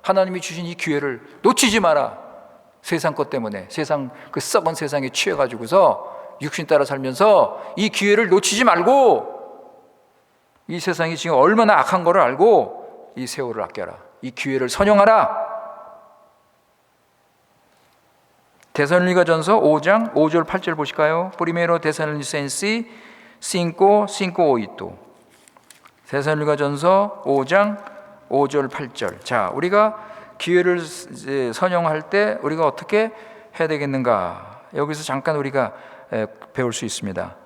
하나님이 주신 이 기회를 놓치지 마라. 세상 것 때문에, 세상 그 썩은 세상에 취해가지고서 육신 따라 살면서 이 기회를 놓치지 말고, 이 세상이 지금 얼마나 악한 거를 알고 이 세월을 아껴라, 이 기회를 선용하라. 데살로니가전서 5장 5절 8절 보실까요? Primero Tesalonicenses 5:8. 데살로니가전서 5장 5절 8절. 자, 우리가 기회를 선용할 때 우리가 어떻게 해야 되겠는가? 여기서 잠깐 우리가 배울 수 있습니다.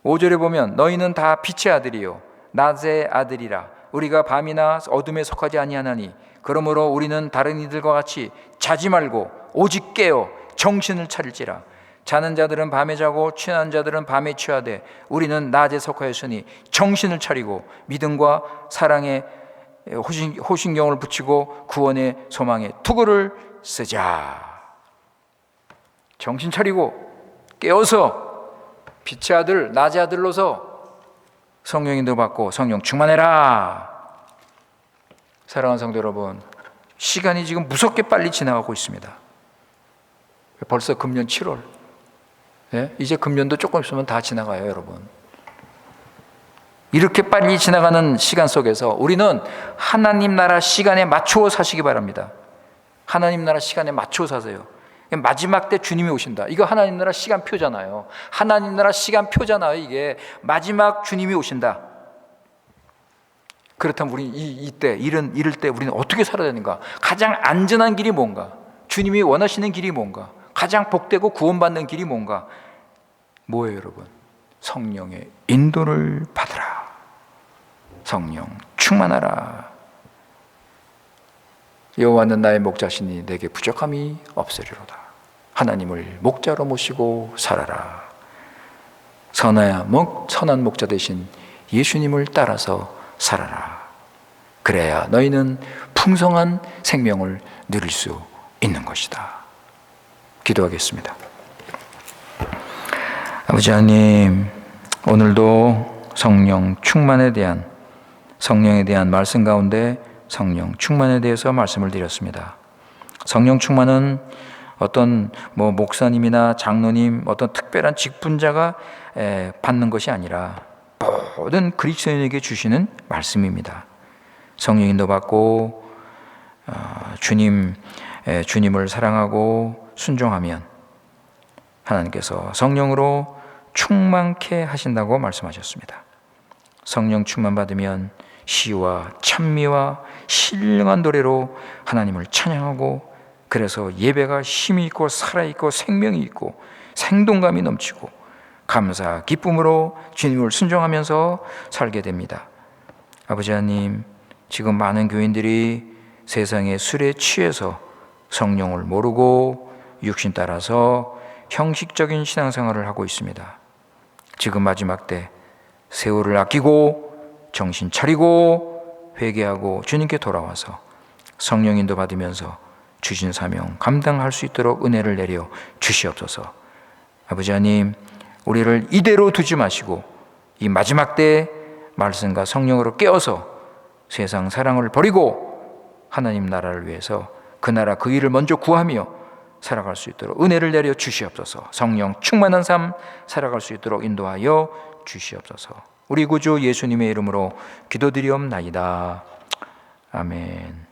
5절에 보면 너희는 다 빛의 아들이요 낮의 아들이라. 우리가 밤이나 어둠에 속하지 아니하나니 그러므로 우리는 다른 이들과 같이 자지 말고 오직 깨어 정신을 차릴지라. 자는 자들은 밤에 자고 취한 자들은 밤에 취하되 우리는 낮에 속하였으니 정신을 차리고 믿음과 사랑에 호신경을 붙이고 구원의 소망에 투구를 쓰자. 정신 차리고 깨어서 빛의 아들, 낮의 아들로서 성령 인도 받고 성령 충만해라. 사랑하는 성도 여러분, 시간이 지금 무섭게 빨리 지나가고 있습니다. 벌써 금년 7월. 이제 금년도 조금 있으면 다 지나가요, 여러분. 이렇게 빨리 지나가는 시간 속에서 우리는 하나님 나라 시간에 맞추어 사시기 바랍니다. 하나님 나라 시간에 맞추어 사세요. 마지막 때 주님이 오신다. 이거 하나님 나라 시간표잖아요. 하나님 나라 시간표잖아요. 이게 마지막 주님이 오신다. 그렇다면 우리 이때 이럴 때 우리는 어떻게 살아야 되는가? 가장 안전한 길이 뭔가? 주님이 원하시는 길이 뭔가? 가장 복되고 구원받는 길이 뭔가? 뭐예요, 여러분? 성령의 인도를 받으라. 성령 충만하라. 여호와는 나의 목자시니 내게 부족함이 없으리로다. 하나님을 목자로 모시고 살아라. 선한 목자 되신 예수님을 따라서 살아라. 그래야 너희는 풍성한 생명을 누릴 수 있는 것이다. 기도하겠습니다. 아버지 하나님, 오늘도 성령에 대한 말씀 가운데 성령 충만에 대해서 말씀을 드렸습니다. 성령 충만은 어떤 목사님이나 장로님, 어떤 특별한 직분자가 받는 것이 아니라 모든 그리스도인에게 주시는 말씀입니다. 성령 인도 받고 주님을 사랑하고 순종하면 하나님께서 성령으로 충만케 하신다고 말씀하셨습니다. 성령 충만 받으면 시와 찬미와 신령한 노래로 하나님을 찬양하고, 그래서 예배가 힘이 있고 살아있고 생명이 있고 생동감이 넘치고 감사 기쁨으로 주님을 순종하면서 살게 됩니다. 아버지 하나님, 지금 많은 교인들이 세상의 술에 취해서 성령을 모르고 육신 따라서 형식적인 신앙생활을 하고 있습니다. 지금 마지막 때 세월을 아끼고 정신 차리고 회개하고 주님께 돌아와서 성령 인도 받으면서 주신 사명 감당할 수 있도록 은혜를 내려 주시옵소서. 아버지 하나님, 우리를 이대로 두지 마시고 이 마지막 때 말씀과 성령으로 깨어서 세상 사랑을 버리고 하나님 나라를 위해서 그 나라 그 일을 먼저 구하며 살아갈 수 있도록 은혜를 내려 주시옵소서. 성령 충만한 삶 살아갈 수 있도록 인도하여 주시옵소서. 우리 구주 예수님의 이름으로 기도드리옵나이다. 아멘.